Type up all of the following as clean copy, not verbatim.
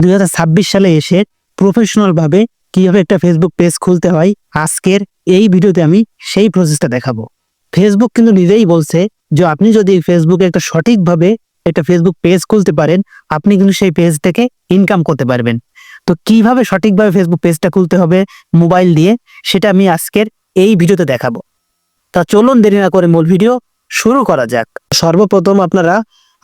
2026 সালে এসে প্রফেশনাল ভাবে কিভাবে একটা ফেসবুক পেজ খুলতে হয়, আজকের এই ভিডিওতে আমি সেই প্রসেসটা দেখাবো। ফেসবুক কিন্তু নিজেই বলছে যে আপনি যদি ফেসবুকে একটা সঠিকভাবে একটা ফেসবুক পেজ খুলতে পারেন, আপনি কিন্তু সেই পেজ থেকে ইনকাম করতে পারবেন। তো কিভাবে সঠিকভাবে ফেসবুক পেজটা খুলতে হবে মোবাইল দিয়ে, সেটা আমি আজকের এই ভিডিওতে দেখাবো। তা চলুন দেরি না করে মূল ভিডিও শুরু করা যাক। সর্বপ্রথম আপনারা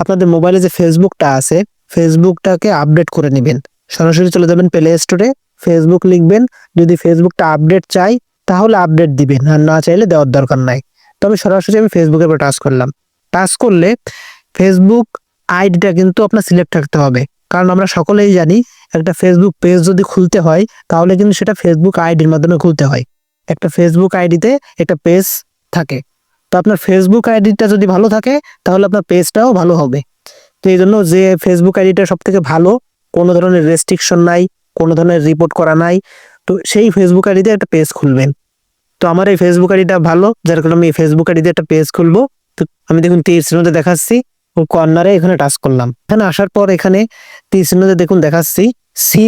আপনাদের মোবাইলে যে ফেসবুকটা আছে, ফেসবুকটাকে আপডেট করে নেবেন। সরাসরি চলে যাবেন প্লে স্টোরে, ফেসবুক লিখবেন। যদি ফেসবুকটা আপডেট চাই তাহলে আপডেট দিবেন, আর না চাইলে দেওয়ার দরকার নাই। তবে সরাসরি আমি ফেসবুকের উপর টাচ করলাম। টাচ করলে ফেসবুক আইডিটা কিন্তু আপনার সিলেক্ট থাকতে হবে, কারণ আমরা সকলেই জানি একটা ফেসবুক পেজ যদি খুলতে হয় তাহলে কিন্তু সেটা ফেসবুক আইডির মাধ্যমে খুলতে হয়। একটা ফেসবুক আইডিতে একটা পেজ থাকে। তো আপনার ফেসবুক আইডিটা যদি ভালো থাকে তাহলে আপনার পেজটাও ভালো হবে। তো এই জন্য যে ফেসবুক আইডিটা সব থেকে ভালো, কোনো ধরনের রেস্ট্রিকশন নাই, কোনো ধরনের রিপোর্ট করা নাই, তো সেই ফেসবুক আইডিতে একটা পেজ খুলবেন। তো আমার এই ফেসবুক আইডিটা ভালো, যার কারণে আমি এই ফেসবুক আইডিতে একটা পেজ খুলবো। তো আমি দেখুন তীর চিহ্নতে দেখাচ্ছি, ও কর্নারে এখানে টাচ করলাম। এখানে আসার পর এখানে তীর চিহ্নতে দেখুন দেখাচ্ছি সি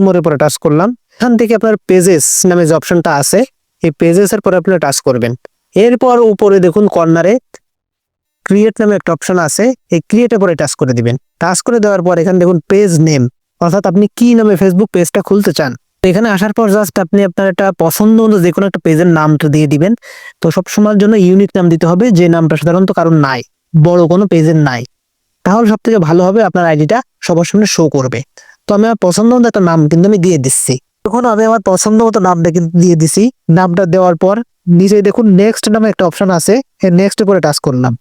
মোর উপরে টাচ করলাম। এখান থেকে আপনার পেজেস নামে যে অপশনটা আছে, এই পেজেস এর পরে আপনারা টাচ করবেন। এরপর উপরে দেখুন কর্নারে ক্রিয়েট নামে একটা অপশন আছে, এই ক্রিয়েটের পরে টাচ করে দিবেন। টাচ করে দেওয়ার পর এখানে দেখুন পেজ নেম, অর্থাৎ আপনি কি নামে ফেসবুক পেজটা খুলতে চান। এখানে আসার পর জাস্ট আপনি আপনার একটা পছন্দ মতো যে কোনো একটা পেজের নামটা দিয়ে দিবেন। তো সব সময়ের জন্য ইউনিক নাম দিতে হবে, যে নামটা সাধারণত কারণ নাই, বড় কোনো পেজের নাই। তাহলে সব থেকে ভালো হবে, আপনার আইডিটা সবার সামনে শো করবে। তো আমি আমার পছন্দ মতো একটা নাম কিন্তু আমি দিয়ে দিচ্ছি। তখন আমি আমার পছন্দ মতো নামটা কিন্তু দিয়ে দিছি। নামটা দেওয়ার পর নিচে দেখুন নেক্সট নামে একটা অপশন আছে, এই নেক্সট করে টাচ করলাম।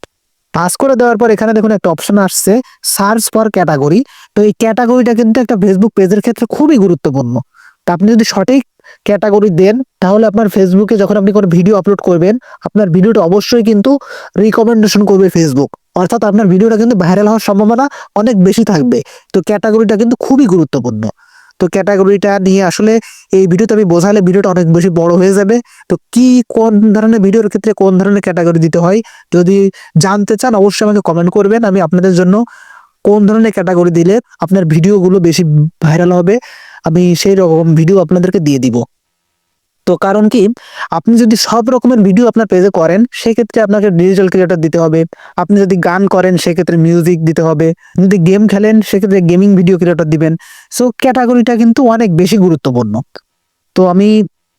টাচ করে দেওয়ার পর এখানে দেখুন একটা অপশন আসছে সার্চ ফর ক্যাটাগরি। তো এই ক্যাটাগরিটা কিন্তু একটা ফেসবুক পেজের ক্ষেত্রে খুবই গুরুত্বপূর্ণ। তা আপনি যদি সঠিক ক্যাটাগরি দেন তাহলে আপনার ফেসবুকে যখন আপনি কোনো ভিডিও আপলোড করবেন, আপনার ভিডিওটা অবশ্যই কিন্তু রিকমেন্ডেশন করবে ফেসবুক, অর্থাৎ আপনার ভিডিওটা কিন্তু ভাইরাল হওয়ার সম্ভাবনা অনেক বেশি থাকবে। তো ক্যাটাগরিটা কিন্তু খুবই গুরুত্বপূর্ণ। তো ক্যাটাগরিটা নিয়ে আসলে এই ভিডিওতে আমি বোঝালে ভিডিওটা অনেক বেশি বড় হয়ে যাবে। তো কি কোন ধরনের ভিডিওর ক্ষেত্রে কোন ধরনের ক্যাটাগরি দিতে হয় যদি জানতে চান অবশ্যই আমাকে কমেন্ট করবেন। আমি আপনাদের জন্য কোন ধরনের ক্যাটাগরি দিলে আপনার ভিডিওগুলো বেশি ভাইরাল হবে আমি সেই রকম ভিডিও আপনাদেরকে দিয়ে দিব। তো কারণ কি, আপনি যদি সব রকমের ভিডিও আপনার পেজে করেন সেক্ষেত্রে আপনাকে ডিজিটাল ক্রিয়েটর দিতে হবে। আপনি যদি গান করেন সেক্ষেত্রে মিউজিক দিতে হবে। যদি গেম খেলেন সেক্ষেত্রে গেমিং ভিডিও ক্রিয়েটর দিবেন। সো ক্যাটাগরিটা কিন্তু অনেক বেশি গুরুত্বপূর্ণ। তো আমি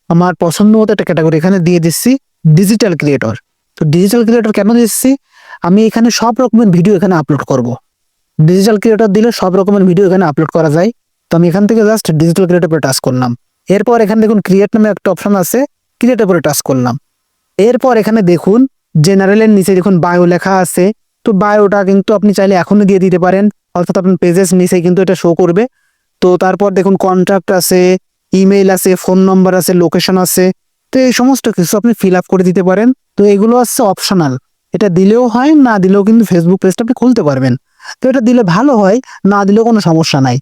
আমার পছন্দ মতো একটা ক্যাটাগরি এখানে দিয়ে দিচ্ছি, ডিজিটাল ক্রিয়েটর। তো ডিজিটাল ক্রিয়েটর কেন দিচ্ছি, আমি এখানে সব রকমের ভিডিও এখানে আপলোড করব। ডিজিটাল ক্রিয়েটর দিলে সব রকমের ভিডিও এখানে আপলোড করা যায়। তো আমি এখান থেকে জাস্ট ডিজিটাল ক্রিয়েটর পরে টাচ করলাম। এরপর এখানে দেখুন ক্রিয়েট নামে একটা অপশন আছে, ক্রিয়েটের পরে টাচ করলাম। এরপর এখানে দেখুন জেনারেলের নিচে দেখুন বায়ো লেখা আছে। তো বায়োটা কিন্তু আপনি চাইলে এখনই দিয়ে দিতে পারেন, অর্থাৎ আপনার পেজেস নিচে কিন্তু এটা শো করবে। তো তারপর দেখুন কন্ট্যাক্ট আছে, ইমেইল আছে, ফোন নাম্বার আছে, লোকেশন আছে। তো এই সমস্ত কিছু আপনি ফিল আপ করে দিতে পারেন। তো এগুলো হচ্ছে অপশনাল, এটা দিলেও হয়, না দিলেও কিন্তু ফেসবুক পেজটা আপনি খুলতে পারবেন। তো এটা দিলে ভালো হয়, না দিলেও কোনো সমস্যা নাই।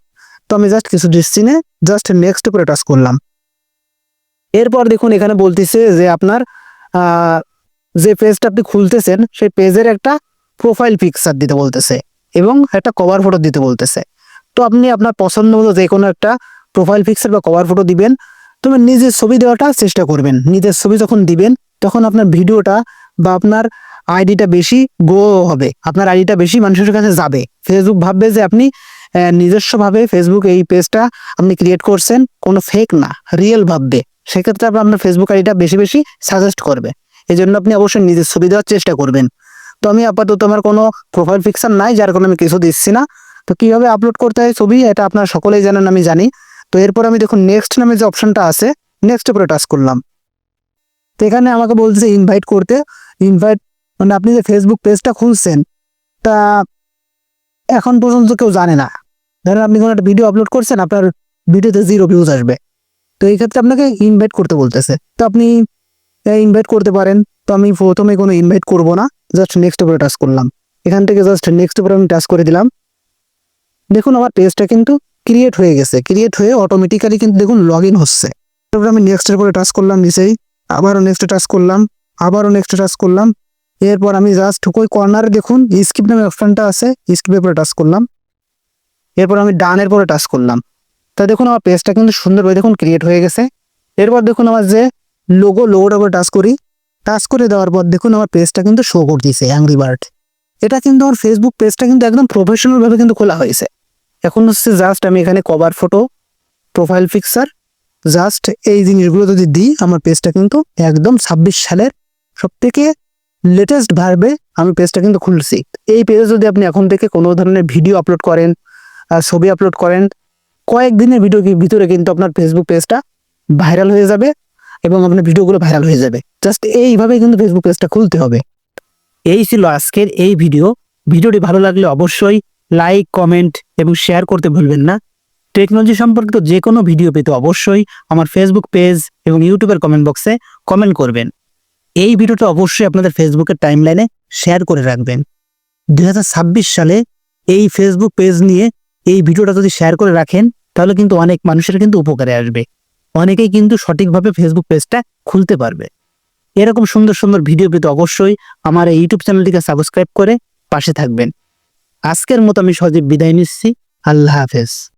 তো আমি জাস্ট কিছু দিচ্ছি না, জাস্ট নেক্সট করে টাচ করলাম। এরপর দেখুন এখানে বলতেছে যে আপনার যে পেজটা আপনি খুলতেছেন সেই পেজের একটা প্রোফাইল পিকচার দিতে বলতেছে এবং একটা কভার ফটো দিতে বলতেছে। তো আপনি আপনার পছন্দ মতো যে কোনো একটা প্রোফাইল পিকচার বা কভার ফটো দিবেন। তবে নিজের ছবি দেওয়াটা চেষ্টা করবেন। নিজের ছবি যখন দিবেন তখন আপনার ভিডিওটা বা আপনার আইডিটা বেশি গ্রো হবে, আপনার আইডিটা বেশি মানুষের কাছে যাবে। ফেসবুক ভাববে যে আপনি নিজস্বভাবে ফেসবুক এই পেজটা আপনি ক্রিয়েট করছেন, কোনো ফেক না, রিয়েল ভাববে। সেক্ষেত্রে আপনার ফেসবুক আইডিটা বেশি বেশি সাজেস্ট করবে। এই জন্য আপনি অবশ্যই নিজের ছবি দেওয়ার চেষ্টা করবেন। তো আমি আপাতত আমার কোনো প্রোফাইল পিকচার নাই, যার কারণে আমি কিছু দিচ্ছি না। তো কিভাবে আপলোড করতে হয় ছবি এটা আপনারা সকলেই জানেন, আমি জানি। তো এরপর আমি দেখুন নেক্সট নামে যে অপশনটা আছে, নেক্সট উপরে টাচ করলাম। তো এখানে আমাকে বলছে ইনভাইট করতে। ইনভাইট মানে আপনি যে ফেসবুক পেজটা খুলছেন তা এখন পর্যন্ত কেউ জানে না। ধরেন আপনি কোনো একটা ভিডিও আপলোড করছেন, আপনার ভিডিওতে 0 ভিউজ আসবে। তো এই ক্ষেত্রে আপনাকে ইনভাইট করতে বলতেছে। তো আপনি ইনভাইট করতে পারেন। তো আমি প্রথমে কোনো ইনভাইট করব না, জাস্ট নেক্সট উপরে টাচ করলাম। এখান থেকে জাস্ট নেক্সট উপরে আমি টাচ করে দিলাম। দেখুন আমার পেজটা কিন্তু ক্রিয়েট হয়ে গেছে, ক্রিয়েট হয়ে অটোমেটিক্যালি কিন্তু দেখুন লগ ইন হচ্ছে। তারপরে আমি নেক্সটের উপরে টাচ করলাম নিচেই, আবারও নেক্সটে টাচ করলাম, আবারও নেক্সটে টাচ করলাম। এরপর আমি জাস্ট ওই কর্নারে দেখুন স্কিপ নামে অপশনটা আছে, স্কিপের উপরে টাচ করলাম। এরপর আমি ডানের পরে টাচ করলাম, তা দেখুন আমার পেজটা কিন্তু সুন্দরভাবে দেখুন ক্রিয়েট হয়ে গেছে। এরপর দেখুন আমার যে লোগোটার উপর টাচ করি, টাচ করে দেওয়ার পর দেখুন আমার পেজটা কিন্তু শো করতেছে অ্যাংরি বার্ড। এটা কিন্তু আমার ফেসবুক পেজটা কিন্তু একদম প্রফেশনাল ভাবে কিন্তু খোলা হয়েছে। এখন হচ্ছে জাস্ট আমি এখানে cover photo, profile picture, just এই জিনিসগুলো যদি দিই আমার পেজটা কিন্তু একদম 26 সালের সব থেকে লেটেস্ট ভাবে আমি পেজটা কিন্তু খুলছি। এই পেজে যদি আপনি এখন থেকে কোনো ধরনের ভিডিও আপলোড করেন, ছবি আপলোড করেন, কয়েকদিনের ভিতরে কিন্তু আপনার ফেসবুক পেজটা ভাইরাল হয়ে যাবে এবং আপনার ভিডিওগুলো ভাইরাল হয়ে যাবে। জাস্ট এইভাবে কিন্তু ফেসবুক পেজটা খুলতে হবে। এই ছিল আজকের এই ভিডিওটি ভালো লাগলে অবশ্যই লাইক, কমেন্ট এবং শেয়ার করতে ভুলবেন না। টেকনোলজি সম্পর্কিত যে কোনো ভিডিও পেতে অবশ্যই আমার ফেসবুক পেজ এবং ইউটিউবের কমেন্ট বক্সে কমেন্ট করবেন। এই ভিডিওটা অবশ্যই আপনাদের ফেসবুকের টাইমলাইনে শেয়ার করে রাখবেন। 2026 সালে এই ফেসবুক পেজ নিয়ে এই ভিডিওটা যদি শেয়ার করে রাখেন তাহলে কিন্তু অনেক মানুষের কিন্তু উপকারে আসবে। অনেকেই কিন্তু সঠিকভাবে ফেসবুক পেজটা খুলতে পারবে। এরকম সুন্দর সুন্দর ভিডিও পেতে অবশ্যই আমার এই ইউটিউব চ্যানেলটিকে সাবস্ক্রাইব করে পাশে থাকবেন। আজকের মতো আমি সজীব বিদায় নিচ্ছি। আল্লাহ হাফেজ।